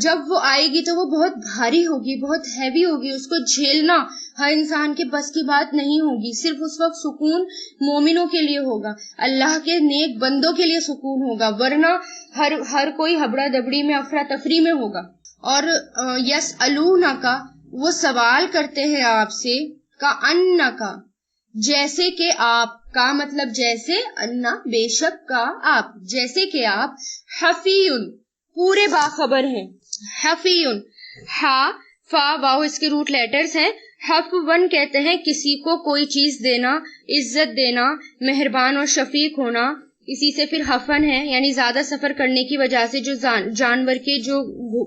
جب وہ آئے گی تو وہ بہت بھاری ہوگی، بہت ہیوی ہوگی، اس کو جھیلنا ہر انسان کے بس کی بات نہیں ہوگی. صرف اس وقت سکون مومنوں کے لیے ہوگا، اللہ کے نیک بندوں کے لیے سکون ہوگا، ورنہ ہر کوئی ہبڑا دبڑی میں افراتفری میں ہوگا. اور یسألونکا، وہ سوال کرتے ہیں آپ سے، کأنکا، جیسے کہ آپ، کا مطلب جیسے، انا بے شک، کا آپ، جیسے کہ آپ، حفیون پورے باخبر ہیں. حفیون، ہا فا واو اس کے روٹ لیٹرز ہیں. حفون کہتے ہیں کسی کو کوئی چیز دینا، عزت دینا، مہربان اور شفیق ہونا. اسی سے پھر حفن ہے، یعنی زیادہ سفر کرنے کی وجہ سے جو جانور کے جو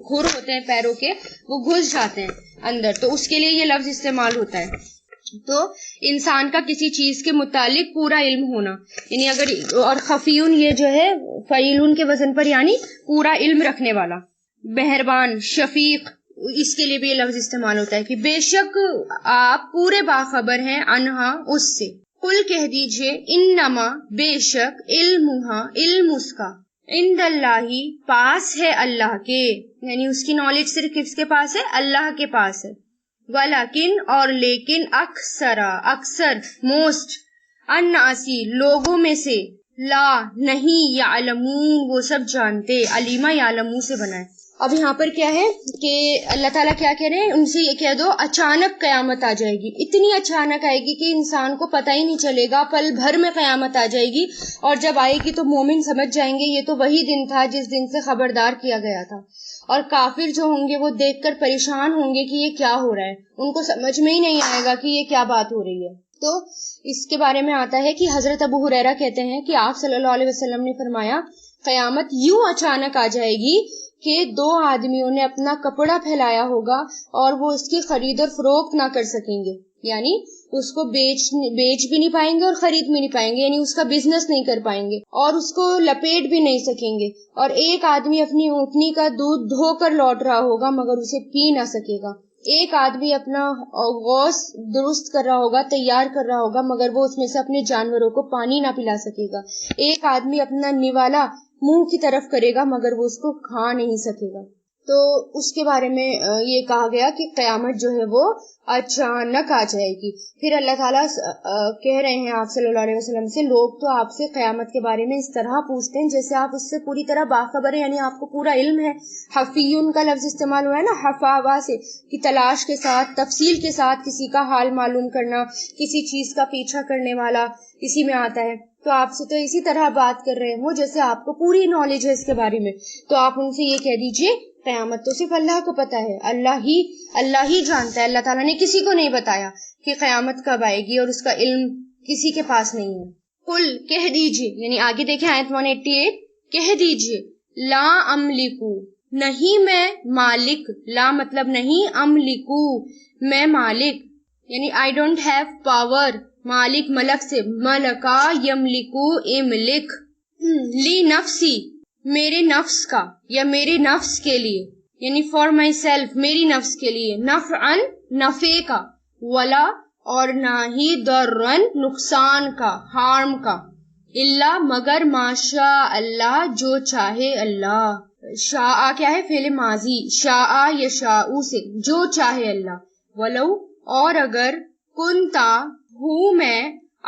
کھر ہوتے ہیں پیروں کے، وہ گھس جاتے ہیں اندر، تو اس کے لیے یہ لفظ استعمال ہوتا ہے. تو انسان کا کسی چیز کے متعلق پورا علم ہونا، یعنی اگر، اور خفیون یہ جو ہے فعیلون کے وزن پر، یعنی پورا علم رکھنے والا. مہربان، شفیق، اس کے لیے بھی یہ لفظ استعمال ہوتا ہے کہ بے شک آپ پورے باخبر ہیں، انہا اس سے. قل کہہ دیجئے، انما بے شک، علمہا علم اس کا، عند اللہ پاس ہے اللہ کے، یعنی اس کی نالج صرف کس کے پاس ہے؟ اللہ کے پاس ہے. ولیکن اور لیکن، اکثر موسٹ، الناسی لوگوں میں سے، لا نہیں، یعلمون وہ سب جانتے، علیمہ یعلمون سے بنا ہے. اب یہاں پر کیا ہے کہ اللہ تعالیٰ کیا کہہ رہے ہیں، ان سے یہ کہہ دو اچانک قیامت آ جائے گی، اتنی اچانک آئے گی کہ انسان کو پتہ ہی نہیں چلے گا، پل بھر میں قیامت آ جائے گی. اور جب آئے گی تو مومن سمجھ جائیں گے یہ تو وہی دن تھا جس دن سے خبردار کیا گیا تھا. اور کافر جو ہوں گے وہ دیکھ کر پریشان ہوں گے کہ یہ کیا ہو رہا ہے، ان کو سمجھ میں ہی نہیں آئے گا کہ یہ کیا بات ہو رہی ہے. تو اس کے بارے میں آتا ہے کہ حضرت ابو ہریرہ کہتے ہیں کہ آپ صلی اللہ علیہ وسلم نے فرمایا، قیامت یوں اچانک آ جائے گی کہ 2 آدمیوں نے اپنا کپڑا پھیلایا ہوگا اور وہ اس کی خرید اور فروخت نہ کر سکیں گے، یعنی اس کو بیچ بھی نہیں پائیں گے اور خرید بھی نہیں پائیں گے، یعنی اس کا بزنس نہیں کر پائیں گے اور اس کو لپیٹ بھی نہیں سکیں گے. اور ایک آدمی اپنی اونٹنی کا دودھ دھو کر لوٹ رہا ہوگا مگر اسے پی نہ سکے گا. ایک آدمی اپنا غوث درست کر رہا ہوگا، تیار کر رہا ہوگا، مگر وہ اس میں سے اپنے جانوروں کو پانی نہ پلا سکے گا. ایک آدمی اپنا نوالا منہ کی طرف کرے گا مگر وہ اس کو کھا نہیں سکے گا. تو اس کے بارے میں یہ کہا گیا کہ قیامت جو ہے وہ اچانک آ جائے گی. پھر اللہ تعالیٰ کہہ رہے ہیں آپ صلی اللہ علیہ وسلم سے، لوگ تو آپ سے قیامت کے بارے میں اس طرح پوچھتے ہیں جیسے آپ اس سے پوری طرح باخبر ہیں، یعنی آپ کو پورا علم ہے. حفیون کا لفظ استعمال ہوا ہے نا، حفاوا سے، کہ تلاش کے ساتھ، تفصیل کے ساتھ کسی کا حال معلوم کرنا، کسی چیز کا پیچھا کرنے والا، اسی میں آتا ہے. تو آپ سے تو اسی طرح بات کر رہے ہوں جیسے آپ کو پوری نالج ہے اس کے بارے میں. تو آپ ان سے یہ کہہ دیجئے، قیامت تو صرف اللہ کو پتا ہے، اللہ ہی جانتا ہے. اللہ تعالیٰ نے کسی کو نہیں بتایا کہ قیامت کب آئے گی، اور اس کا علم کسی کے پاس نہیں ہے. قل کہہ دیجئے، یعنی آگے دیکھیں آیت 188، کہہ دیجئے، لا املکو نہیں میں مالک، لا مطلب نہیں، املکو میں مالک، یعنی I don't have power، مالک ملک سے، ملکا یملکو املک، لی نفسی میرے نفس کا یا میرے نفس کے لیے، یعنی فار مائی سیلف میری نفس کے لیے، نفعن نفع کا، ولا اور نہ ہی ضررن نقصان کا، ہارم کا، الا مگر ماشاء اللہ جو چاہے اللہ. شاء کیا ہے؟ فعل ماضی، شاء یشاء سے، جو چاہے اللہ. ولو اور اگر، کنتا ہوں میں،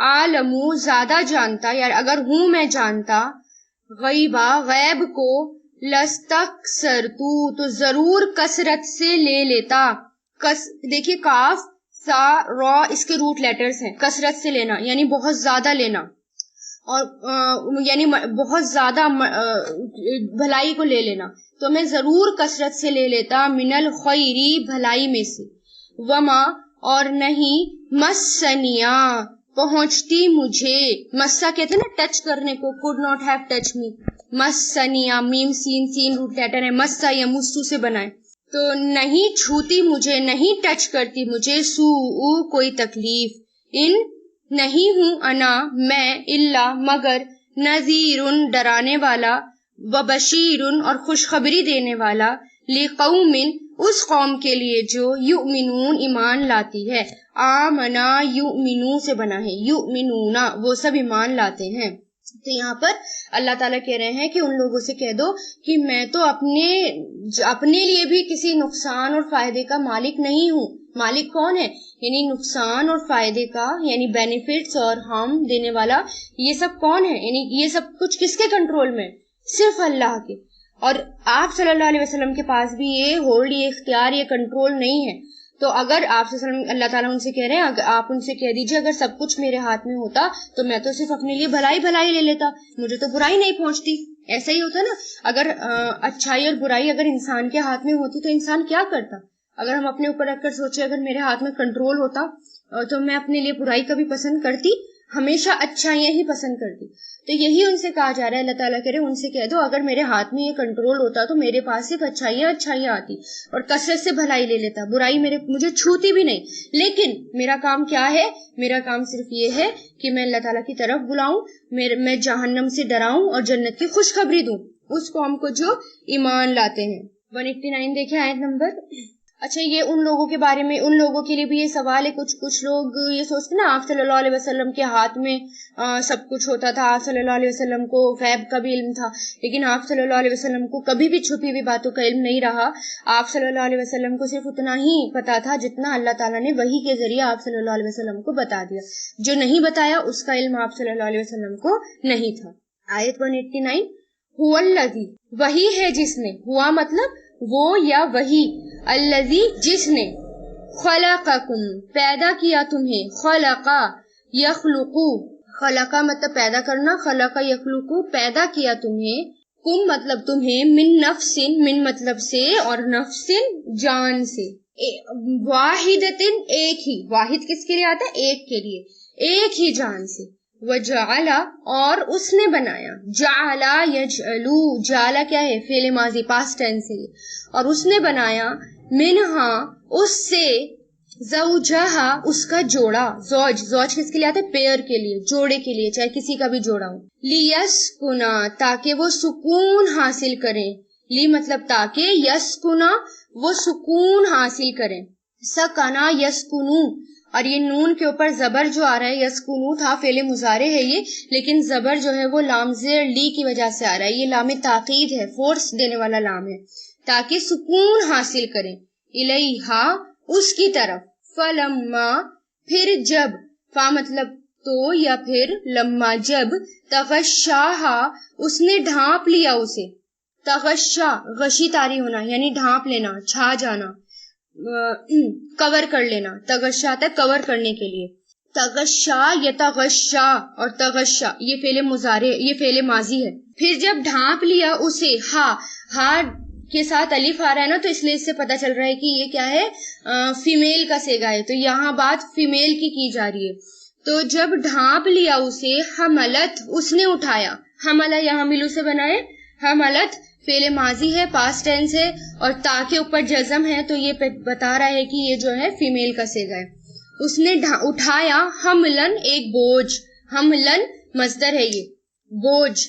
عالمو زیادہ جانتا، یا اگر ہوں میں جانتا، غیبا غیب کو، لستکثرتو تو ضرور کثرت سے لے لیتا. دیکھیے کاف سا را اس کے روٹ لیٹرز ہیں. کثرت سے لینا یعنی بہت زیادہ لینا، اور یعنی بہت زیادہ بھلائی کو لے لینا. تو میں ضرور کثرت سے لے لیتا، من الخیری بھلائی میں سے، وما اور نہیں، مسنیا پہنچتی مجھے، مسا کہتے ہیں نا ٹچ کرنے کو، could not have touched me، مسنیا میم سین روٹ لیٹر ہے، مسا یا مسو سے بنائے. تو نہیں چھوتی مجھے، نہیں ٹچ کرتی مجھے، سوء کوئی تکلیف، ان نہیں ہوں، انا میں، الا مگر، نذیر ڈرانے والا، وبشیر اور خوشخبری دینے والا، لقوم اس قوم کے لیے جو یؤمنون ایمان لاتی ہے. آمنا یؤمنو سے بنا ہے، یؤمنون وہ سب ایمان لاتے ہیں. تو یہاں پر اللہ تعالیٰ کہہ رہے ہیں کہ ان لوگوں سے کہہ دو کہ میں تو اپنے لیے بھی کسی نقصان اور فائدے کا مالک نہیں ہوں. مالک کون ہے؟ یعنی نقصان اور فائدے کا، یعنی بینیفٹس اور ہارم دینے والا، یہ سب کون ہے؟ یعنی یہ سب کچھ کس کے کنٹرول میں؟ صرف اللہ کے. اور آپ صلی اللہ علیہ وسلم کے پاس بھی یہ ہولڈ، یہ اختیار، یہ کنٹرول نہیں ہے. تو اگر آپ صلی اللہ علیہ وسلم، اللہ تعالیٰ ان سے کہہ رہے ہیں، آپ ان سے کہہ دیجئے اگر سب کچھ میرے ہاتھ میں ہوتا تو میں تو صرف اپنے لیے بھلائی لے لیتا، مجھے تو برائی نہیں پہنچتی. ایسا ہی ہوتا نا، اگر اچھائی اور برائی اگر انسان کے ہاتھ میں ہوتی تو انسان کیا کرتا؟ اگر ہم اپنے اوپر رکھ کر سوچے اگر میرے ہاتھ میں کنٹرول ہوتا تو میں اپنے لیے برائی کبھی پسند کرتی؟ ہمیشہ اچھائیاں ہی پسند کرتی. تو یہی ان سے کہا جا رہا ہے، اللہ تعالیٰ کہہ رہے ان سے کہہ دو اگر میرے ہاتھ میں یہ کنٹرول ہوتا تو میرے پاس صرف اچھائیاں آتی اور کثرت سے بھلائی لے لیتا، برائی مجھے چھوتی بھی نہیں. لیکن میرا کام کیا ہے؟ میرا کام صرف یہ ہے کہ میں اللہ تعالیٰ کی طرف بلاؤں، میں جہنم سے ڈراؤں اور جنت کی خوشخبری دوں اس قوم کو جو ایمان لاتے ہیں. 189 دیکھیں آیت نمبر. اچھا، یہ ان لوگوں کے بارے میں، ان لوگوں کے لیے بھی یہ سوال ہے. کچھ لوگ یہ سوچتے نا آپ صلی اللہ علیہ وسلم کے ہاتھ میں سب کچھ ہوتا تھا، آپ صلی اللہ علیہ وسلم کو غیب کا بھی علم تھا، لیکن آپ صلی اللہ علیہ وسلم کو کبھی بھی چھپی ہوئی باتوں کا علم نہیں رہا. آپ صلی اللہ علیہ وسلم کو صرف اتنا ہی پتا تھا جتنا اللہ تعالیٰ نے وحی کے ذریعے آپ صلی اللہ علیہ وسلم کو بتا دیا. جو نہیں بتایا اس کا علم آپ صلی اللہ علیہ وسلم کو نہیں تھا. آیت 189. هو الذی، وہی ہے جس نے، ہوا مطلب وہ یا وہی، الذی جس نے، خلقکم پیدا کیا تمہیں، خلقا یخلقو، خلقا مطلب پیدا کرنا، خلقا یخلقو پیدا کیا تمہیں، کم مطلب تمہیں، من نفس، من مطلب سے، اور نفس جان سے، واحدتن ایک ہی، واحد کس کے لیے آتا ہے؟ ایک کے لیے، ایک ہی جان سے. وجعل اور اس نے بنایا، جعل یجعلو، جعل کیا ہے؟ فعل ماضی پاسٹ ٹینس ہے، اور اس نے بنایا، منہا اس سے، زوجہا اس کا جوڑا، زوج کس کے لیے آتا ہے؟ پیئر کے لیے، جوڑے کے لیے، چاہے کسی کا بھی جوڑا ہو. لیسکنا تاکہ وہ سکون حاصل کریں، لی مطلب تاکہ، یسکنا وہ سکون حاصل کریں، سکنا یسکنو، اور یہ نون کے اوپر زبر جو آ رہا ہے، یسکنو تھا فعل مضارع ہے یہ، لیکن زبر جو ہے وہ لام زیر لی کی وجہ سے آ رہا ہے، یہ لام تاکید ہے، فورس دینے والا لام ہے، تاکہ سکون حاصل کریں. الیہا اس کی طرف، فلما پھر جب، فا مطلب تو یا پھر، لما جب، تغشاہا اس نے ڈھانپ لیا اسے، تغشا غشی طاری ہونا یعنی ڈھانپ لینا، چھا جانا، کور کر لینا، تغشا آتا ہے کور کرنے کے لیے، تغشا یتغشا، اور تغشا یہ فعل مضارع، یہ فعل ماضی ہے. پھر جب ڈھانپ لیا اسے، ہا کے ساتھ الف آ رہا ہے نا، تو اس لیے اس سے پتا چل رہا ہے کہ یہ کیا ہے؟ فیمیل کا صیغہ ہے، تو یہاں بات فیمیل کی جا رہی ہے. تو جب ڈھانپ لیا اسے، حملت اس نے اٹھایا، حملہ یہاں ملو سے بنا ہے، حملت فعل ماضی ہے، پاسٹ ٹینس ہے، اور تا کے اوپر جزم ہے، تو یہ بتا رہا ہے کہ یہ جو ہے فیمیل کا صیغہ ہے. اس نے اٹھایا، حملن ایک بوجھ، حملن مصدر ہے یہ، بوجھ،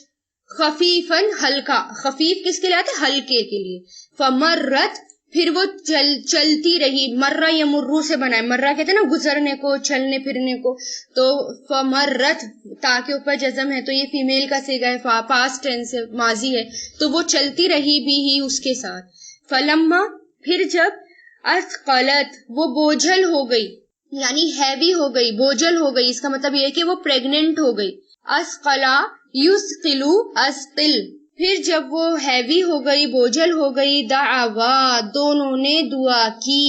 خفیفن ہلکا، خفیف کس کے لیے آتا ہے؟ ہلکے کے لیے. فمرت پھر وہ چلتی رہی، مرہ یمرو سے بنا ہے، مرہ کہتے ہیں نا گزرنے کو، چلنے پھرنے کو، تو فمرت تا کے اوپر جزم ہے، تو یہ فیمیل کا صیغہ ہے، پاسٹ ٹینس ہے، ماضی ہے، تو وہ چلتی رہی بھی ہی اس کے ساتھ. فلما پھر جب، اثقلت وہ بوجھل ہو گئی، یعنی ہیوی ہو گئی، بوجھل ہو گئی، اس کا مطلب یہ ہے کہ وہ پریگننٹ ہو گئی. اسقلا یسقلو اسقل، پھر جب وہ ہیوی ہو گئی، بوجھل ہو گئی، دعوا دونوں نے دعا کی،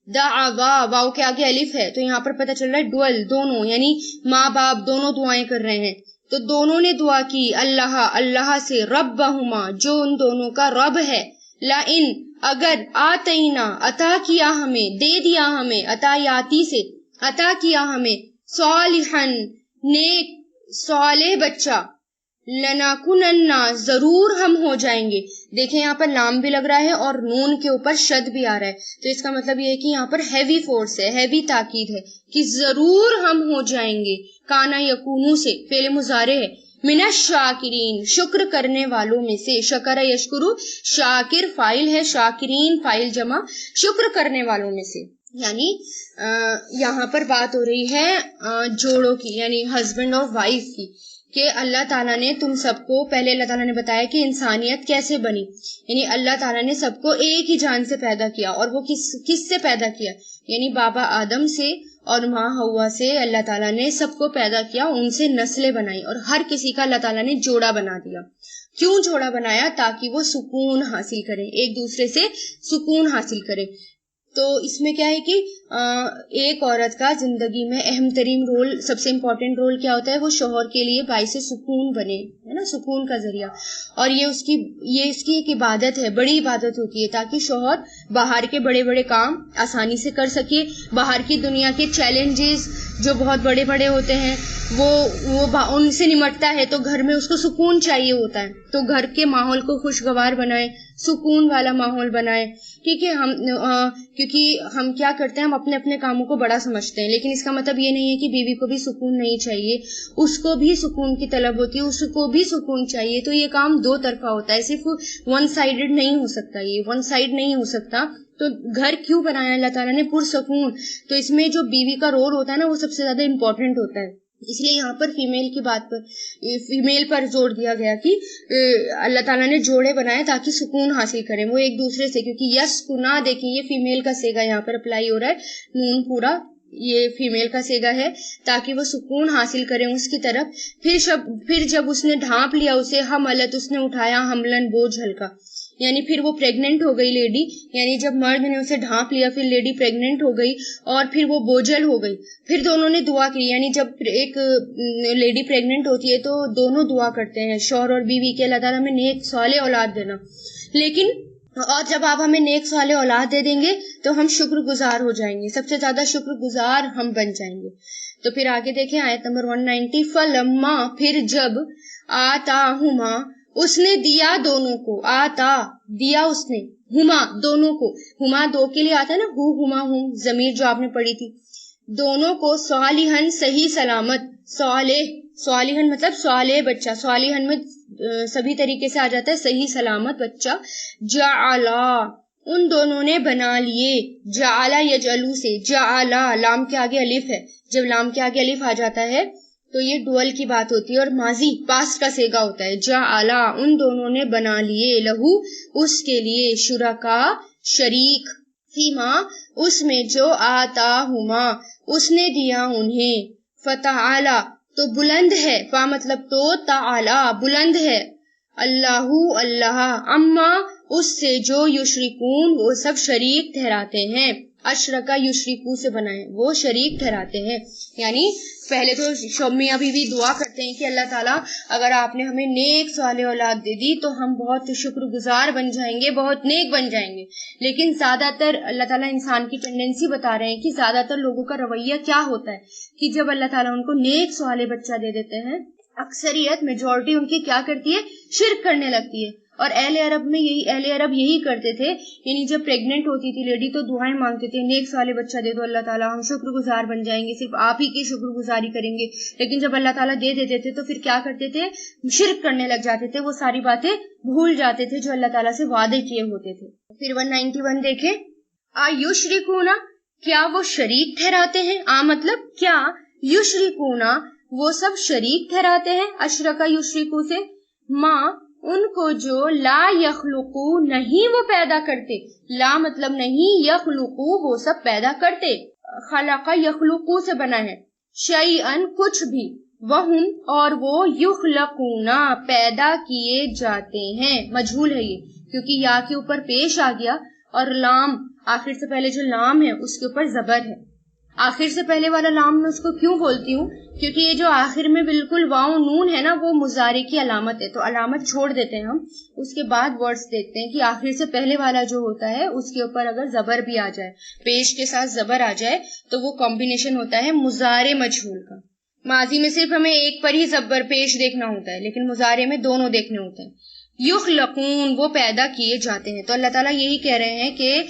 دعوا واو کے آگے الف ہے، تو یہاں پر پتہ چل رہا ہے ڈوئل دونوں، یعنی ماں باپ دونوں دعائیں کر رہے ہیں. تو دونوں نے دعا کی، اللہ سے، ربہما جو ان دونوں کا رب ہے، لئن اگر، آتینا عطا کیا ہمیں، دے دیا ہمیں، عطایاتی سے عطا کیا ہمیں، صالحن نیک صالح بچہ، لنکوننا ضرور ہم ہو جائیں گے. دیکھیں یہاں پر لام بھی لگ رہا ہے اور نون کے اوپر شد بھی آ رہا ہے، تو اس کا مطلب یہ ہے کہ یہاں پر ہیوی فورس ہے، ہیوی تاکید ہے کہ ضرور ہم ہو جائیں گے. کانا یکونو سے فعل مضارع ہے، من الشاکرین شکر کرنے والوں میں سے، شکر یشکرو شاکر فاعل ہے، شاکرین فاعل جمع، شکر کرنے والوں میں سے. یعنی یہاں پر بات ہو رہی ہے جوڑوں کی، یعنی ہسبینڈ اور وائف کی، کہ اللہ تعالیٰ نے تم سب کو، پہلے اللہ تعالیٰ نے بتایا کہ انسانیت کیسے بنی، یعنی اللہ تعالیٰ نے سب کو ایک ہی جان سے پیدا کیا، اور وہ کس سے پیدا کیا، یعنی بابا آدم سے اور ماں حوا سے اللہ تعالیٰ نے سب کو پیدا کیا، ان سے نسلیں بنائی، اور ہر کسی کا اللہ تعالیٰ نے جوڑا بنا دیا۔ کیوں جوڑا بنایا؟ تاکہ وہ سکون حاصل کریں، ایک دوسرے سے سکون حاصل کریں۔ تو اس میں کیا ہے کہ ایک عورت کا زندگی میں اہم ترین رول، سب سے امپورٹنٹ رول کیا ہوتا ہے؟ وہ شوہر کے لیے باعث سکون بنے، ہے نا، سکون کا ذریعہ، اور یہ اس کی ایک عبادت ہے، بڑی عبادت ہوتی ہے، تاکہ شوہر باہر کے بڑے بڑے کام آسانی سے کر سکے، باہر کی دنیا کے چیلنجز جو بہت بڑے بڑے ہوتے ہیں وہ ان سے نمٹتا ہے، تو گھر میں اس کو سکون چاہیے ہوتا ہے، تو گھر کے ماحول کو خوشگوار بنائے، سکون والا ماحول بنائے، ٹھیک ہے۔ کیونکہ ہم کیا کرتے ہیں، ہم اپنے اپنے کاموں کو بڑا سمجھتے ہیں، لیکن اس کا مطلب یہ نہیں ہے کہ بیوی کو بھی سکون نہیں چاہیے، اس کو بھی سکون کی طلب ہوتی ہے، اس کو بھی سکون چاہیے۔ تو یہ کام دو طرفہ ہوتا ہے، صرف ون سائیڈڈ نہیں ہو سکتا، یہ ون سائیڈ نہیں ہو سکتا۔ تو گھر کیوں بنایا اللہ تعالیٰ نے؟ پرسکون۔ تو اس میں جو بیوی کا رول ہوتا ہے نا، وہ سب سے زیادہ امپورٹنٹ ہوتا ہے، اس لیے یہاں پر فیمیل پر زور دیا گیا کہ اللہ تعالیٰ نے جوڑے بنائے تاکہ سکون حاصل کریں وہ ایک دوسرے سے، کیونکہ یسکنا، دیکھیں یہ فیمیل کا صیغہ یہاں پر اپلائی ہو رہا ہے، نون پورا یہ فیمیل کا صیغہ ہے، تاکہ وہ سکون حاصل کریں اس کی طرف۔ پھر جب اس نے ڈھانپ لیا اسے، حملت، اس نے اٹھایا، حملن، بوجھ ہلکا، یعنی پھر وہ پریگننٹ ہو گئی لیڈی، یعنی جب مرد نے اسے ڈھانپ لیا پھر لیڈی پریگننٹ ہو گئی اور پھر وہ بوجھل ہو گئی۔ پھر دونوں نے دعا کی، یعنی جب ایک لیڈی پریگننٹ ہوتی ہے تو دونوں دعا کرتے ہیں، شوہر اور بیوی، کے اللہ تعالیٰ ہمیں نیک صالح اولاد دینا، لیکن اور جب آپ ہمیں نیک صالح اولاد دے دیں گے تو ہم شکر گزار ہو جائیں گے، سب سے زیادہ شکر گزار ہم بن جائیں گے۔ تو پھر آگے دیکھیں آیت نمبر 190، فلما، پھر جب، آتاہما، اس نے دیا دونوں کو، آتا دیا اس نے، ہما دونوں کو، ہما دو کے لیے آتا ہے نا، ہما ہم ضمیر جو آپ نے پڑھی تھی، دونوں کو، صالحن صحیح سلامت، صالحن مطلب صالح بچہ، صالحن میں سبھی طریقے سے آ جاتا ہے صحیح سلامت بچہ، جعلا، ان دونوں نے بنا لیے، جعلا یجعلو سے، جعلا لام کے آگے الف ہے، جب لام کے آگے الف آ جاتا ہے تو یہ ڈوئل کی بات ہوتی ہے اور ماضی پاسٹ کا صیغہ ہوتا ہے، جعلا، ان دونوں نے بنا لیے، لہو، اس کے لیے، شرکا، شریک، فیما، اس میں جو، آتاہما، اس نے دیا انہیں، فتعالی، تو بلند ہے، فا مطلب تو، تعالی بلند ہے، اللہ، اما، اس سے جو، یشرکون، وہ سب شریک ٹھہراتے ہیں، اشرکا یشرکو سے بنا ہے، وہ شریک ٹھہراتے ہیں، یعنی پہلے تو میاں بیوی دعا کرتے ہیں کہ اللہ تعالیٰ اگر آپ نے ہمیں نیک صالح اولاد دے دی تو ہم بہت شکر گزار بن جائیں گے، بہت نیک بن جائیں گے، لیکن زیادہ تر اللہ تعالیٰ انسان کی ٹینڈنسی بتا رہے ہیں کہ زیادہ تر لوگوں کا رویہ کیا ہوتا ہے کہ جب اللہ تعالیٰ ان کو نیک صالح بچہ دے دیتے ہیں، اکثریت میجورٹی ان کی کیا کرتی ہے؟ شرک کرنے لگتی ہے۔ اور اہل عرب یہی کرتے تھے، یعنی جب پریگننٹ ہوتی تھی لیڈی تو دعائیں مانگتے تھے، نیک صالح بچہ دے دو اللہ تعالیٰ، ہم شکر گزار بن جائیں گے، صرف آپ ہی کی شکر گزاری کریں گے، لیکن جب اللہ تعالیٰ دے دیتے تھے تو پھر کیا کرتے تھے؟ شرک کرنے لگ جاتے تھے، وہ ساری باتیں بھول جاتے تھے جو اللہ تعالیٰ سے وعدے کیے ہوتے تھے۔ پھر 191 دیکھیں، یشرکون، کیا وہ شریک ٹھہراتے ہیں، مطلب کیا، یشرکون، وہ سب شریک ٹھہراتے ہیں، اشرکا یشرکو سے، ماں، ان کو جو، لا یخلقو، نہیں وہ پیدا کرتے، لا مطلب نہیں، یخلقو، وہ سب پیدا کرتے، خلق یخلقو سے بنا ہے، شیئن، کچھ بھی، وہم، اور وہ، یخلقون، پیدا کیے جاتے ہیں، مجہول ہے یہ کیونکہ یا کے اوپر پیش آ گیا اور لام، آخر سے پہلے جو لام ہے اس کے اوپر زبر ہے، آخر سے پہلے والا لام میں اس کو کیوں بولتی ہوں؟ کیونکہ یہ جو آخر میں بالکل واؤ نون ہے نا، وہ مضارع کی علامت ہے، تو علامت چھوڑ دیتے ہیں ہم، اس کے بعد ورڈز دیکھتے ہیں کہ آخر سے پہلے والا جو ہوتا ہے اس کے اوپر اگر زبر بھی آ جائے، پیش کے ساتھ زبر آ جائے تو وہ کمبینیشن ہوتا ہے مضارع مجہول کا۔ ماضی میں صرف ہمیں ایک پر ہی زبر پیش دیکھنا ہوتا ہے، لیکن مضارع میں دونوں دیکھنے ہوتے ہیں۔ یخلقون، وہ پیدا کیے جاتے ہیں، تو اللہ تعالیٰ یہی کہہ رہے ہیں کہ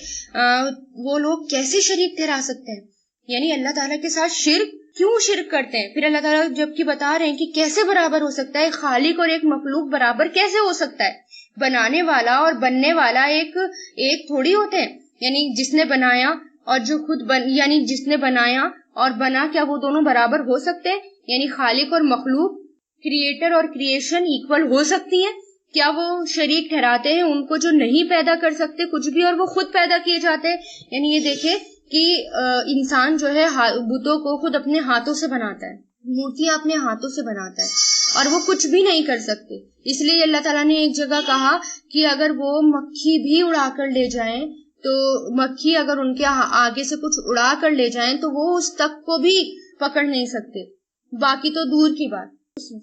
وہ لوگ کیسے شریک ٹھہرا سکتے ہیں، یعنی اللہ تعالیٰ کے ساتھ کیوں شرک کرتے ہیں؟ پھر اللہ تعالیٰ جبکہ بتا رہے ہیں کہ کیسے برابر ہو سکتا ہے، خالق اور ایک مخلوق برابر کیسے ہو سکتا ہے، بنانے والا اور بننے والا ایک تھوڑی ہوتے ہیں، یعنی جس نے بنایا اور جو یعنی جس نے بنایا اور بنا، کیا وہ دونوں برابر ہو سکتے ہیں؟ یعنی خالق اور مخلوق کریٹر اور کریشن ایکول ہو سکتی ہیں؟ کیا وہ شریک ٹھہراتے ہیں ان کو جو نہیں پیدا کر سکتے کچھ بھی اور وہ خود پیدا کیے جاتے ہیں؟ یعنی یہ دیکھیں کہ انسان جو ہے بتوں کو خود اپنے ہاتھوں سے بناتا ہے، مورتیاں اپنے ہاتھوں سے بناتا ہے اور وہ کچھ بھی نہیں کر سکتے. اس لیے اللہ تعالیٰ نے ایک جگہ کہا کہ اگر وہ مکھی بھی اڑا کر لے جائیں تو مکھی اگر ان کے آگے سے کچھ اڑا کر لے جائیں تو وہ اس تک کو بھی پکڑ نہیں سکتے، باقی تو دور کی بات،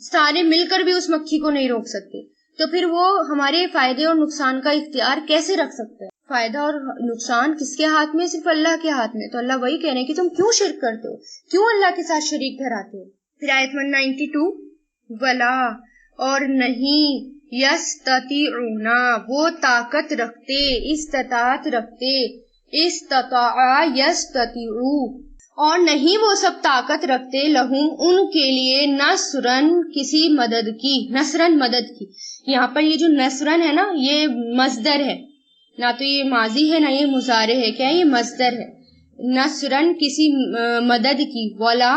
سارے مل کر بھی اس مکھی کو نہیں روک سکتے. تو پھر وہ ہمارے فائدے اور نقصان کا اختیار کیسے رکھ سکتے ہیں؟ فائدہ اور نقصان کس کے ہاتھ میں؟ صرف اللہ کے ہاتھ میں. تو اللہ وہی کہہ رہے ہیں کہ تم کیوں شرک کرتے ہو، کیوں اللہ کے ساتھ شریک ٹھہراتے ہو. پھر آیت 192 ولا اور نہیں یستطیعون وہ طاقت رکھتے، استطاعت رکھتے، استطاع یستطیعو اور نہیں وہ سب طاقت رکھتے لہم ان کے لیے نصرن کسی مدد کی، نصرن مدد کی. یہاں پر یہ جو نصرن ہے نا یہ مصدر ہے، نہ تو یہ ماضی ہے نہ یہ مضارع ہے، کیا یہ مصدر ہے. نصرن کسی مدد کی، ولا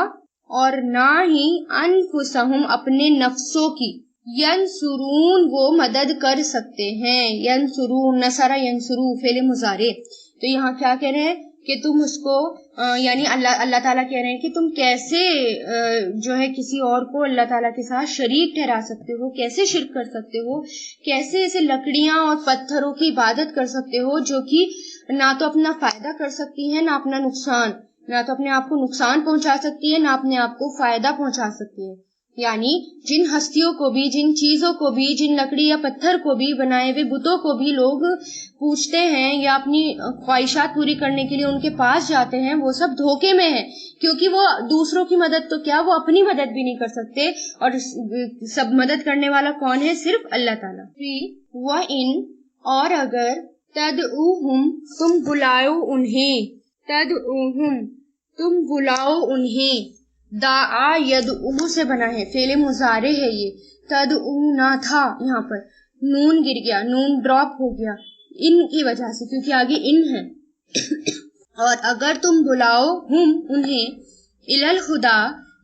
اور نہ ہی انفسہم اپنے نفسوں کی، ینصرون وہ مدد کر سکتے ہیں. ینصرون نصر ینصرو فعل مضارع. تو یہاں کیا کہہ رہے ہیں کہ تم اس کو یعنی اللہ تعالیٰ کہہ رہے ہیں کہ تم کیسے جو ہے کسی اور کو اللہ تعالیٰ کے ساتھ شریک ٹھہرا سکتے ہو، کیسے شرک کر سکتے ہو، کیسے ایسے لکڑیاں اور پتھروں کی عبادت کر سکتے ہو جو کہ نہ تو اپنا فائدہ کر سکتی ہیں نہ اپنا نقصان، نہ تو اپنے آپ کو نقصان پہنچا سکتی ہے نہ اپنے آپ کو فائدہ پہنچا سکتی ہے. یعنی جن ہستیوں کو بھی، جن چیزوں کو بھی، جن لکڑی یا پتھر کو بھی، بنائے ہوئے بتوں کو بھی لوگ پوچھتے ہیں یا اپنی خواہشات پوری کرنے کے لیے ان کے پاس جاتے ہیں، وہ سب دھوکے میں ہیں، کیونکہ وہ دوسروں کی مدد تو کیا وہ اپنی مدد بھی نہیں کر سکتے. اور سب مدد کرنے والا کون ہے؟ صرف اللہ تعالیٰ. وَإِن اور اگر تدعوہم تم بلاؤ انہیں، تدعوہم تم بلاؤ انہیں، دعا یدعو سے بنا ہے، فعل مضارع ہے یہ. تدعونا تھا، یہاں پر نون گر گیا، نون ڈراپ ہو گیا ان کی وجہ سے کیونکہ آگے ان ہے. اور اگر تم بلاؤ ہم انہیں الالہدا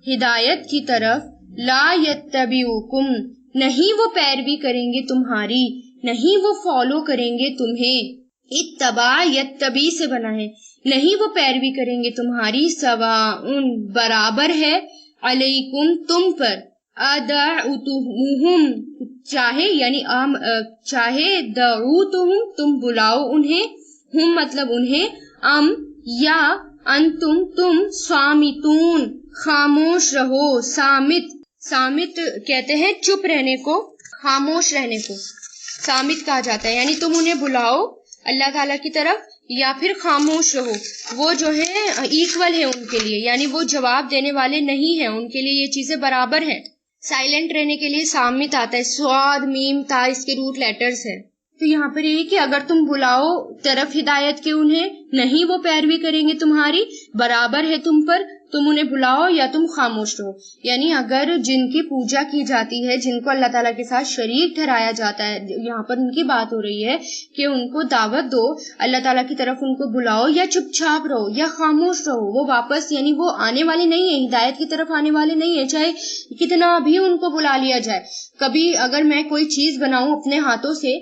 ہدایت کی طرف، لا یتبعوکم نہیں وہ پیروی کریں گے تمہاری، نہیں وہ فالو کریں گے تمہیں. اتباع یتبی سے بنا ہے، نہیں وہ پیروی کریں گے تمہاری، سواء برابر ہے، علیکم تم پر، ادعوتموہم چاہے یعنی چاہے دعوتہم تم بلاؤ انہیں، ہم مطلب انہیں، ام یا انتم تم صامتون خاموش رہو. صامت کہتے ہیں چپ رہنے کو، خاموش رہنے کو صامت کہا جاتا ہے. یعنی تم انہیں بلاؤ اللہ تعالیٰ کی طرف یا پھر خاموش رہو. وہ جو ہے ایکول ہے ان کے لیے، یعنی وہ جواب دینے والے نہیں ہیں، ان کے لیے یہ چیزیں برابر ہیں. سائلنٹ رہنے کے لیے صامت آتا ہے، صاد میم تا اس کے روٹ لیٹرز ہیں. تو یہاں پر یہ کہ اگر تم بلاؤ طرف ہدایت کے انہیں، نہیں وہ پیروی کریں گے تمہاری، برابر ہے تم پر، تم انہیں بلاؤ یا تم خاموش رہو. یعنی اگر جن کی پوجا کی جاتی ہے، جن کو اللہ تعالیٰ کے ساتھ شریک ٹھہرایا جاتا ہے، یہاں پر ان کی بات ہو رہی ہے کہ ان کو دعوت دو، اللہ تعالیٰ کی طرف ان کو بلاؤ، یا چپ چاپ رہو یا خاموش رہو. وہ واپس یعنی وہ آنے والے نہیں ہیں، ہدایت کی طرف آنے والے نہیں ہیں، چاہے کتنا بھی ان کو بلا لیا جائے. کبھی اگر میں کوئی چیز بناؤں اپنے ہاتھوں سے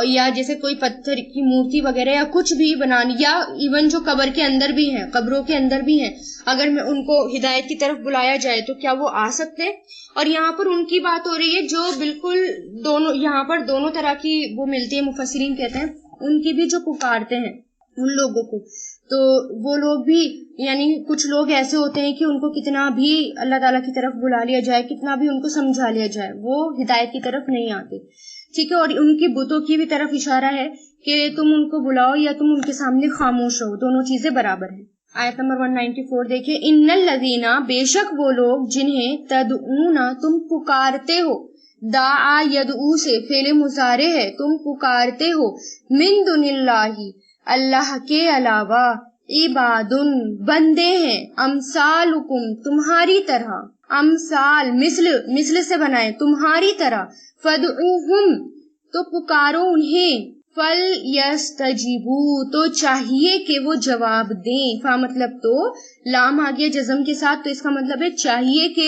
یا جیسے کوئی پتھر کی مورتی وغیرہ یا کچھ بھی بنانی، یا ایون جو قبر کے اندر بھی ہیں، قبروں کے اندر بھی ہیں، اگر میں ان کو ہدایت کی طرف بلایا جائے تو کیا وہ آ سکتے؟ اور یہاں پر ان کی بات ہو رہی ہے جو بالکل دونوں، یہاں پر دونوں طرح کی وہ ملتی ہے. مفسرین کہتے ہیں ان کی بھی جو پکارتے ہیں ان لوگوں کو، تو وہ لوگ بھی یعنی کچھ لوگ ایسے ہوتے ہیں کہ ان کو کتنا بھی اللہ تعالیٰ کی طرف بلا لیا جائے، کتنا بھی ان کو سمجھا لیا جائے، وہ ہدایت کی طرف نہیں آتے. ٹھیک ہے. اور ان کی بتوں کی بھی طرف اشارہ ہے کہ تم ان کو بلاؤ یا تم ان کے سامنے خاموش رہو، دونوں چیزیں برابر ہیں. آیت نمبر 194 دیکھیں، ان الذین بے شک وہ لوگ جنہیں تدعون تم پکارتے ہو، دعا یدعو سے فعل مضارع ہے، تم پکارتے ہو، من دون اللہ اللہ کے علاوہ، عباد بندے ہیں، امثالکم تمہاری طرح، امثال مثل سے بنائے تمہاری طرح، فدعوہم تو پکارو انہیں، فَلْيَسْتَجِبُوا تو چاہیے کہ وہ جواب دیں. فا مطلب تو لام آ گیا جزم کے ساتھ، تو اس کا مطلب ہے چاہیے کہ